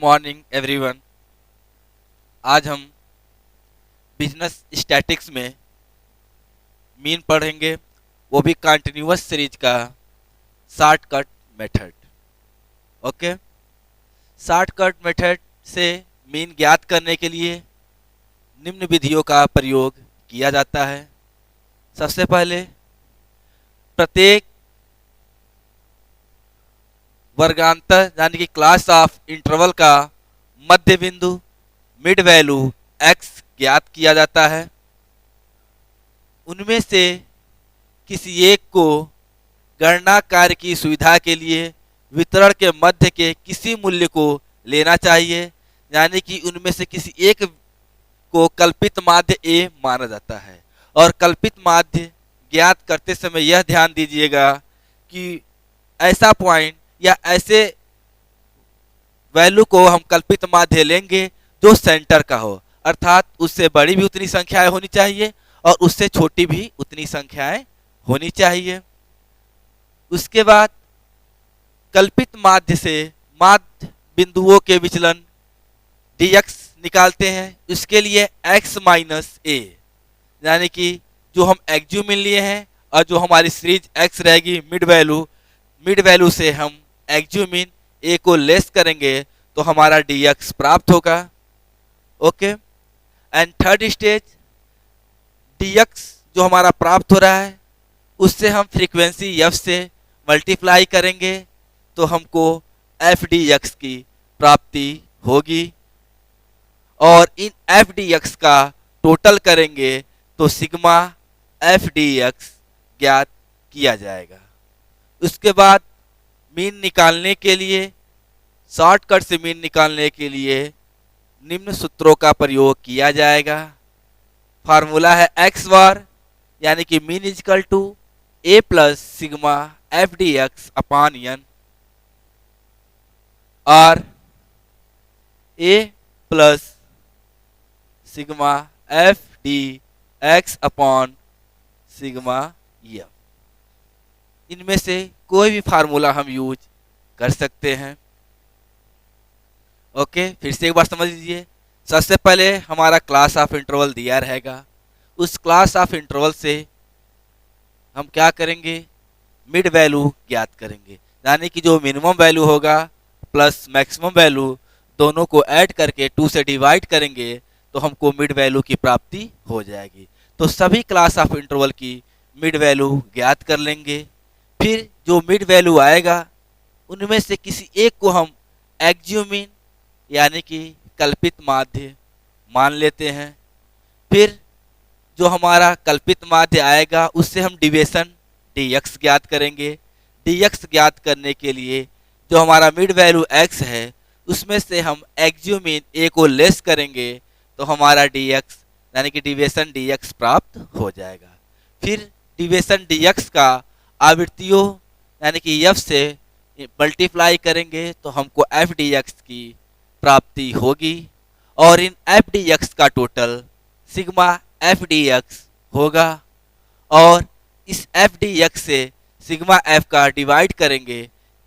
Morning everyone. आज हम business statics में मीन पढ़ेंगे, वो भी कंटिन्यूअस सीरीज का shortcut method. Okay, shortcut method से मीन ज्ञात करने के लिए निम्न विधियों का प्रयोग किया जाता है। सबसे पहले प्रत्येक वर्गांतर यानी कि क्लास ऑफ इंटरवल का मध्य बिंदु मिड वैल्यू x ज्ञात किया जाता है। उनमें से किसी एक को गणना कार्य की सुविधा के लिए वितरण के मध्य के किसी मूल्य को लेना चाहिए, यानी कि उनमें से किसी एक को कल्पित माध्य a माना जाता है। और कल्पित माध्य ज्ञात करते समय यह ध्यान दीजिएगा कि ऐसा पॉइंट या ऐसे वैल्यू को हम कल्पित माध्य लेंगे जो सेंटर का हो, अर्थात उससे बड़ी भी उतनी संख्याएं होनी चाहिए और उससे छोटी भी उतनी संख्याएं होनी चाहिए। उसके बाद कल्पित माध्य से माध्य बिंदुओं के विचलन dx निकालते हैं। इसके लिए x माइनस a, यानी कि जो हम एक्ज्यूमिन लिए हैं और जो हमारी सीरीज x रहेगी मिड वैल्यू से हम एक्ज्यूमिन a को लेस करेंगे तो हमारा dx प्राप्त होगा। Okay, and third stage dx जो हमारा प्राप्त हो रहा है उससे हम फ्रीक्वेंसी f से मल्टीप्लाई करेंगे तो हमको f dx की प्राप्ति होगी। और इन f dx का टोटल करेंगे तो सिग्मा f dx ज्ञात किया जाएगा। उसके बाद मीन निकालने के लिए, शॉर्टकट से मीन निकालने के लिए निम्न सूत्रों का प्रयोग किया जाएगा। फार्मूला है x बार, यानी कि mean equal to a plus sigma f dx upon n, और a plus sigma f dx upon sigma f। इनमें से कोई भी फार्मूला हम यूज कर सकते हैं। ओके, फिर से एक बार समझ लीजिए। सबसे पहले हमारा क्लास ऑफ इंटरवल दिया रहेगा, उस क्लास ऑफ इंटरवल से हम क्या करेंगे, मिड वैल्यू ज्ञात करेंगे, यानी कि जो मिनिमम वैल्यू होगा प्लस मैक्सिमम वैल्यू दोनों को ऐड करके 2 से डिवाइड करेंगे तो हमको मिड वैल्यू की प्राप्ति हो जाएगी। तो सभी क्लास ऑफ इंटरवल की मिड वैल्यू ज्ञात कर लेंगे। फिर जो मिड वैल्यू आएगा उनमें से किसी एक को हम एक्ज्यूमिन यानी कि कल्पित माध्य मान लेते हैं। फिर जो हमारा कल्पित माध्य आएगा उससे हम डिविएशन dx ज्ञात करेंगे। dx ज्ञात करने के लिए जो हमारा मिड वैल्यू x है उसमें से हम एक्ज्यूमिन a को लेस करेंगे तो हमारा dx यानी कि डिविएशन dx प्राप्त हो जाएगा। फिर डिविएशन dx का आवृत्तियों यानी कि f से मल्टीप्लाई करेंगे तो हमको f dx की प्राप्ति होगी, और इन f dx का टोटल सिग्मा f dx होगा। और इस f dx से सिग्मा f का डिवाइड करेंगे,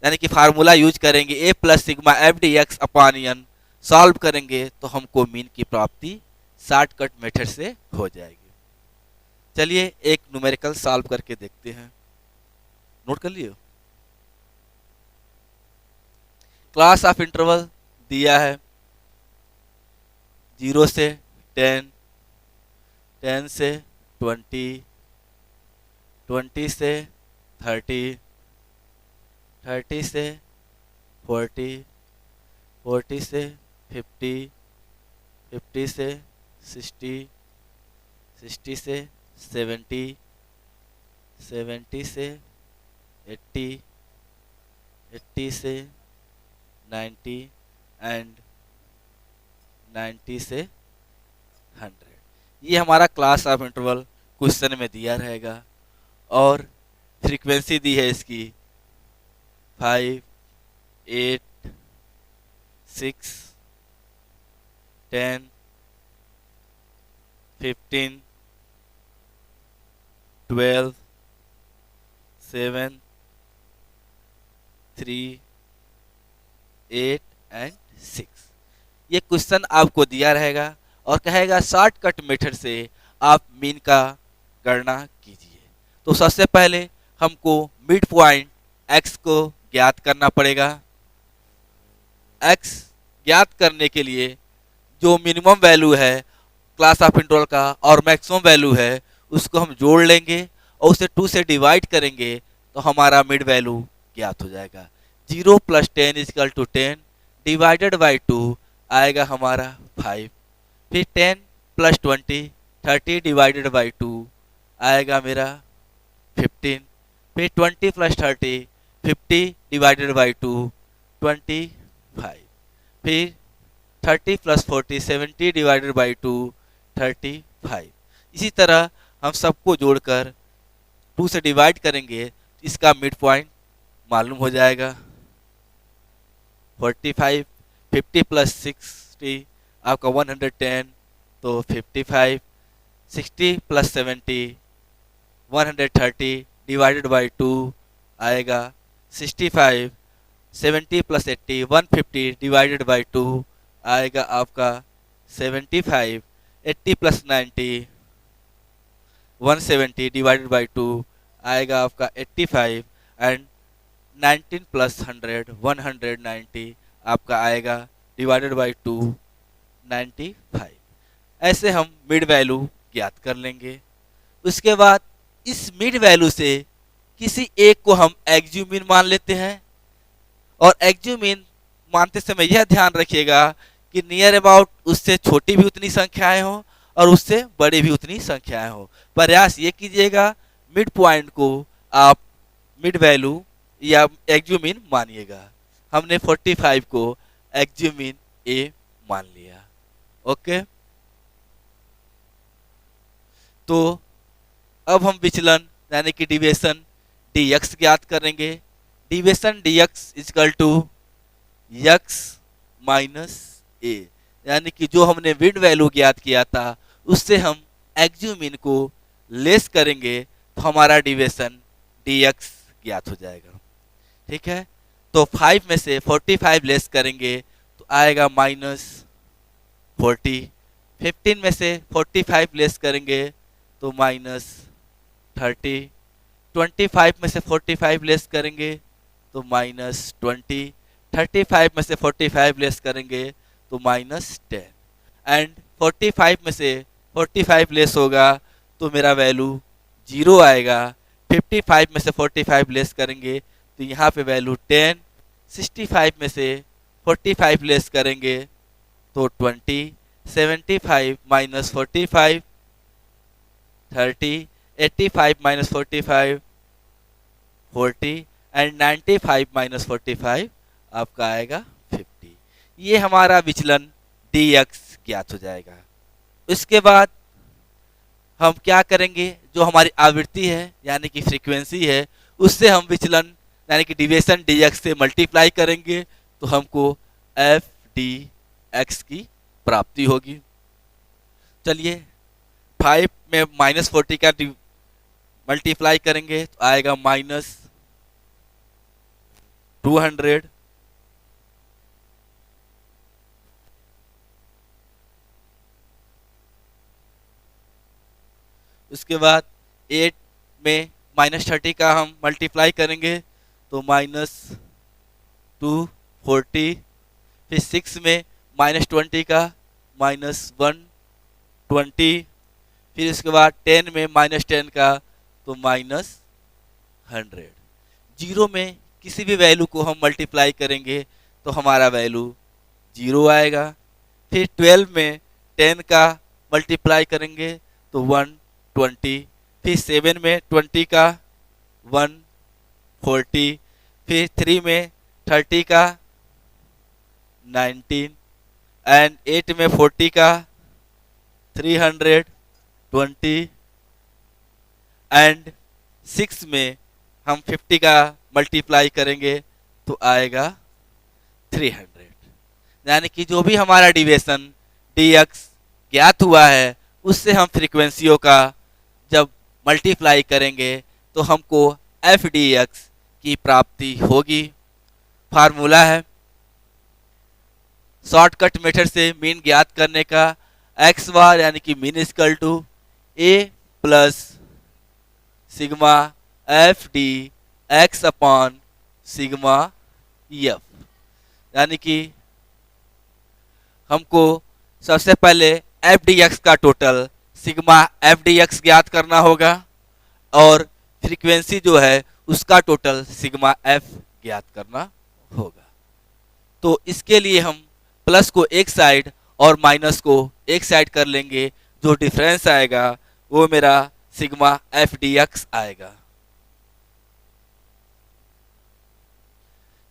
यानी कि फार्मूला यूज करेंगे a plus sigma f dx upon n, solve करेंगे तो हमको मीन की प्राप्ति शॉर्टकट मेथड से हो जाएगी। चलिए एक न्यूमेरिकल सॉल्व करके देखते हैं। नोट कर लिए। क्लास ऑफ इंटरवल दिया है 0 से 10, 10 से 20, 20 से 30, 30 से 40, 40 से 50, 50 से 60, 60 से 70, 70 से 80, 80 से 90 एंड 90 से 100। ये हमारा क्लास ऑफ इंटरवल क्वेश्चन में दिया रहेगा। और फ्रीक्वेंसी दी है इसकी 5, 8, 6, 10, 15, 12, 7, 3, 8 एंड 6। ये क्वेश्चन आपको दिया रहेगा और कहेगा शॉर्टकट मेथड से आप मीन का गणना कीजिए। तो सबसे पहले हमको मिड पॉइंट x को ज्ञात करना पड़ेगा। x ज्ञात करने के लिए जो मिनिमम वैल्यू है क्लास ऑफ इंटरवल का और मैक्सिमम वैल्यू है उसको हम जोड़ लेंगे और उसे 2 से डिवाइड करेंगे तो हमारा मिड वैल्यू ज्ञात हो जाएगा। 0 + 10 = 10 डिवाइडेड बाई 2 आएगा हमारा 5। फिर 10 + 20 30 डिवाइडेड बाई 2 आएगा मेरा 15। फिर 20 + 30 50 डिवाइडेड बाई 2 25। फिर 30 + 40 70 डिवाइडेड बाई 2 35। इसी तरह हम सबको जोड़कर 2 से डिवाइड करेंगे तो इसका मिड पॉइंट मालूम हो जाएगा। 45 50 + 60 आपका 110 तो 55। 60 + 70 130 डिवाइडेड बाई 2 आएगा 65। 70 + 80 150 डिवाइडेड बाई 2 आएगा आपका 75। 80 + 90 170 डिवाइडेड बाई 2 आएगा आपका 85। एंड 19 + 100 190 आपका आएगा डिवाइडेड बाई 2 95। ऐसे हम मिड वैल्यू ज्ञात कर लेंगे। उसके बाद इस मिड वैल्यू से किसी एक को हम एक्ज्यूमिन मान लेते हैं और एक्ज्यूमिन मानते समय यह ध्यान रखिएगा कि नियर अबाउट उससे छोटी भी उतनी संख्याएं हो और उससे बड़ी भी उतनी संख्याएं हो। प्रयास ये कीजिएगा मिड पॉइंट को आप मिड वैल्यू या एक्ज्यूमिन मानिएगा। हमने 45 को एक्ज्यूमिन ए मान लिया। ओके, तो अब हम विचलन यानी कि डिविएशन dx ज्ञात करेंगे। डिविएशन dx = x - a, यानी कि जो हमने मिड वैल्यू ज्ञात किया था उससे हम एक्ज्यूमिन को लेस करेंगे तो हमारा डिविएशन dx ज्ञात हो जाएगा। ठीक है, तो 5 में से 45 लेस करेंगे तो आएगा -40। 15 में से 45 लेस करेंगे तो -30। 25 में से 45 लेस करेंगे तो -20। 35 में से 45 लेस करेंगे तो -10। एंड 45 में से 45 लेस होगा तो मेरा वैल्यू 0 आएगा। 55 में से 45 लेस करेंगे तो यहाँ पे वैल्यू 10। 65 में से 45 लेस करेंगे तो 20। 75 - 45 30। 85 - 45 40 एंड 95 - 45 आपका आएगा 50। ये हमारा विचलन dx ज्ञात हो जाएगा। उसके बाद हम क्या करेंगे, जो हमारी आवृत्ति है यानी कि फ्रीक्वेंसी है उससे हम विचलन यानी कि डिविएशन dx से मल्टीप्लाई करेंगे तो हमको f dx की प्राप्ति होगी। चलिए 5 में -40 का मल्टीप्लाई करेंगे तो आएगा -200। उसके बाद 8 में -30 का हम मल्टीप्लाई करेंगे तो -240। फिर 6 में -20 का -120। फिर उसके बाद 10 में -10 का तो -100। 0 में किसी भी वैल्यू को हम मल्टीप्लाई करेंगे तो हमारा वैल्यू 0 आएगा। फिर 12 में 10 का मल्टीप्लाई करेंगे तो 120। फिर 7 में 20 का 140। फिर 3 में 30 का 19 एंड 8 में 40 का 320 एंड 6 में हम 50 का मल्टीप्लाई करेंगे तो आएगा 300। यानी कि जो भी हमारा डिविएशन dx ज्ञात हुआ है उससे हम फ्रीक्वेंसियों का जब मल्टीप्लाई करेंगे तो हमको f dx की प्राप्ति होगी। फार्मूला है शॉर्टकट मेथड से मीन ज्ञात करने का, एक्स बार यानी कि mean equal to A plus sigma F D X upon sigma F, यानी कि हमको सबसे पहले एफ डी एक्स का total sigma F D X ज्ञात करना होगा और फ्रीक्वेंसी जो है उसका टोटल सिग्मा एफ ज्ञात करना होगा। तो इसके लिए हम प्लस को एक साइड और माइनस को एक साइड कर लेंगे, जो डिफरेंस आएगा वो मेरा सिग्मा एफ डी एक्स आएगा।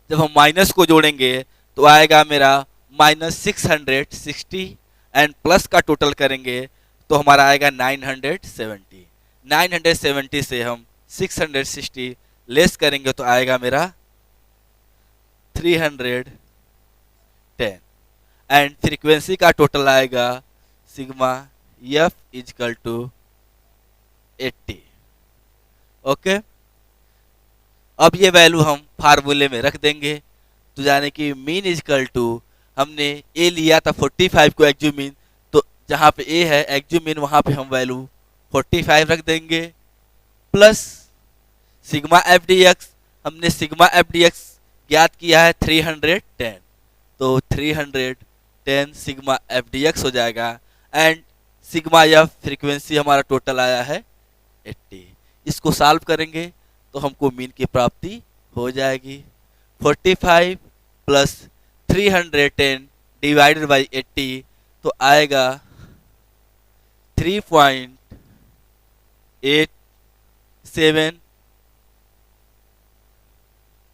जब हम माइनस को जोड़ेंगे तो आएगा मेरा -660 एंड प्लस का टोटल करेंगे तो हमारा आएगा 970। 970 से हम 660 लेस करेंगे तो आएगा मेरा 310 एंड फ्रीक्वेंसी का टोटल आएगा sigma F equal to 80। Okay, अब ये वैल्यू हम फार्मूले में रख देंगे। तो यानी कि मीन इजकल टू हमने ए लिया था 45 को एक्चुअल मीन, तो जहाँ पे ए है एक्चुअल मीन वहाँ पे हम वैल्यू 45 रख देंगे, plus sigma F D x, हमने सिग्मा एफ डी एक्स ज्ञात किया है 310, तो 310 सिग्मा एफ डी एक्स हो जाएगा एंड सिग्मा एफ फ्रीक्वेंसी हमारा टोटल आया है 80। इसको सॉल्व करेंगे तो हमको मीन की प्राप्ति हो जाएगी 45 प्लस 310 डिवाइडेड बाई 80, तो आएगा 3.87।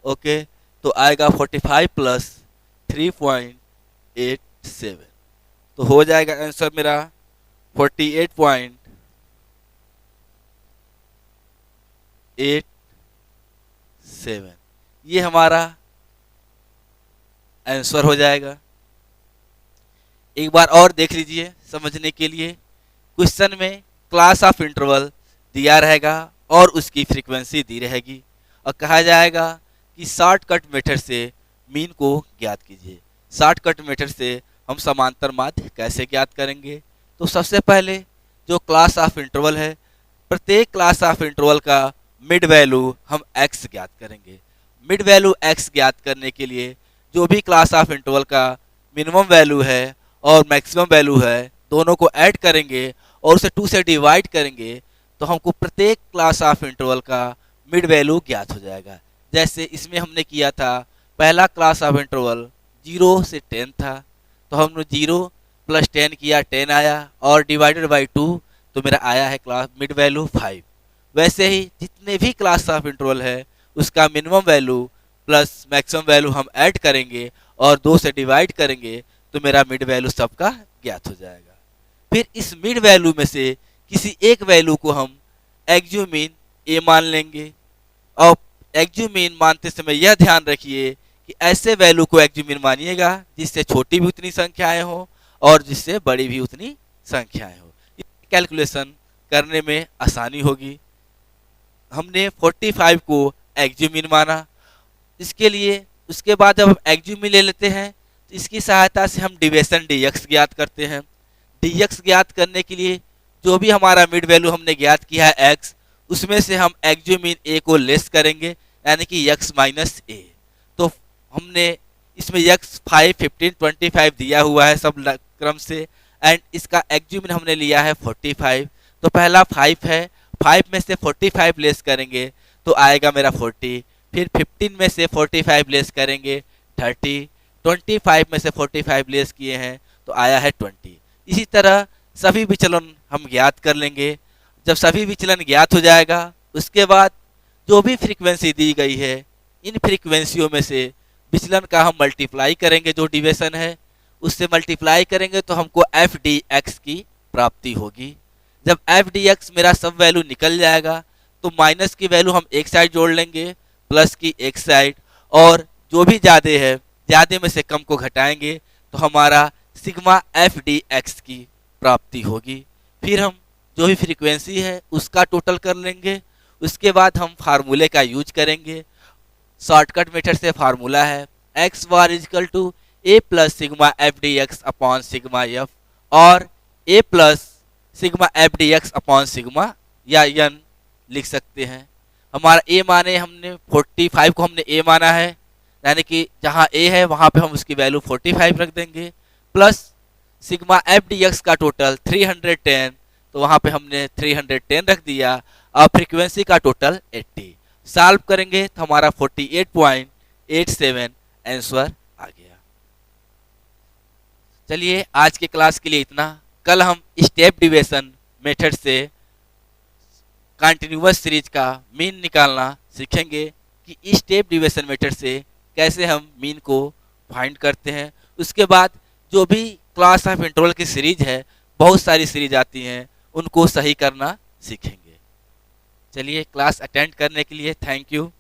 ओके, तो आएगा 45 प्लस 3.87, तो हो जाएगा आंसर मेरा 48.87। ये हमारा आंसर हो जाएगा। एक बार और देख लीजिए समझने के लिए। क्वेश्चन में क्लास ऑफ इंटरवल दिया रहेगा और उसकी फ्रीक्वेंसी दी रहेगी और कहा जाएगा कि शॉर्टकट मेथड से मीन को ज्ञात कीजिए। शॉर्टकट मेथड से हम समांतर माध्य कैसे ज्ञात करेंगे? तो सबसे पहले जो क्लास ऑफ इंटरवल है, प्रत्येक क्लास ऑफ इंटरवल का मिड वैल्यू हम x ज्ञात करेंगे। मिड वैल्यू x ज्ञात करने के लिए जो भी क्लास ऑफ इंटरवल का मिनिमम वैल्यू है और मैक्सिमम वैल्यू है, दोनों को ऐड करेंगे और उसे 2 से डिवाइड करेंगे तो हमको प्रत्येक क्लास ऑफ इंटरवल का मिड वैल्यू ज्ञात हो जाएगा। जैसे इसमें हमने किया था, पहला क्लास ऑफ इंटरवल 0 से 10 था, तो हमने 0 प्लस 10 किया, 10 आया और डिवाइडेड बाई 2, तो मेरा आया है क्लास मिड वैल्यू 5। वैसे ही जितने भी क्लास ऑफ इंटरवल है उसका minimum value plus maximum value हम ऐड करेंगे और 2 से डिवाइड करेंगे तो मेरा मिड वैल्यू सबका ज्ञात हो जाएगा। फिर इस मिड वैल्यू में से किसी एक वैल्यू को हम एक्चुअल मीन ए मान लेंगे और एक्चुअल मीन मानते समय यह ध्यान रखिए कि ऐसे वैल्यू को एक्चुअल मीन मानिएगा जिससे छोटी भी उतनी संख्याएं हो और जिससे बड़ी भी उतनी संख्याएं हो। कैलकुलेशन करने में आसानी होगी। हमने 45 को एक्चुअल मीन माना, इसके लिए उसके बाद जब हम एक्चुअल मीन ले लेते हैं तो इसकी सहायता से हम डिविजन dx ज्ञात करते हैं। dx ज्ञात करने के लिए जो भी हमारा मिड वैल्यू हमने ज्ञात किया है x, उसमें से हम एक्चुअल मीन a को लेस करेंगे यानी कि x माइनस a। तो हमने इसमें x 5, 15, 25 दिया हुआ है सब क्रम से एंड इसका एक्चुअल मीन हमने लिया है 45। तो पहला 5 है, 5 में से 45 लेस करेंगे तो आएगा मेरा 40। फिर 15 में से 45 लेस करेंगे 30, 25 में से 45 लेस किए हैं तो आया है 20। इसी तरह सभी विचलन हम ज्ञात कर लेंगे। जब सभी विचलन ज्ञात हो जाएगा उसके बाद जो भी फ्रीक्वेंसी दी गई है, इन फ्रीक्वेंसियों में से विचलन का हम मल्टीप्लाई करेंगे, जो डिविजन है उससे मल्टीप्लाई करेंगे तो हमको एफ डी एक्स की प्राप्ति होगी। जब एफ डी एक्स मेरा सब वैल्यू निकल जाएगा तो माइनस की वैल्यू हम एक साइड जोड़ लेंगे, प्लस की एक साइड, और जो भी ज़्यादा है ज़्यादा में से कम को घटाएंगे तो हमारा सिग्मा एफ डी एक्स की प्राप्ति होगी। फिर हम जो भी फ्रीक्वेंसी है उसका टोटल कर लेंगे। उसके बाद हम फार्मूले का यूज करेंगे। शॉर्टकट मेथड से फार्मूला है x bar equal to A plus sigma F D X upon sigma F और A plus sigma F D X upon sigma या एन लिख सकते हैं। हमारा ए माने हमने 45 को हमने ए माना है, यानी कि जहाँ ए है वहाँ पे हम उसकी वैल्यू 45 रख देंगे, plus sigma F D X का टोटल 310, तो वहाँ पे हमने 310 रख दिया। अब फ्रीक्वेंसी का टोटल 80, सॉल्व करेंगे तो हमारा 48.87 आंसर आ गया। चलिए आज के क्लास के लिए इतना। कल हम स्टेप डिविजन मेथड से कंटिन्यूअस सीरीज का मीन निकालना सीखेंगे कि स्टेप डिविजन मेथड से कैसे हम मीन को फाइंड करते हैं। उसके बाद जो भी क्लास ऑफ इंटरवल की सीरीज है, बहुत सारी सीरीज आती हैं, उनको सही करना सीखेंगे। चलिए क्लास अटेंड करने के लिए थैंक यू।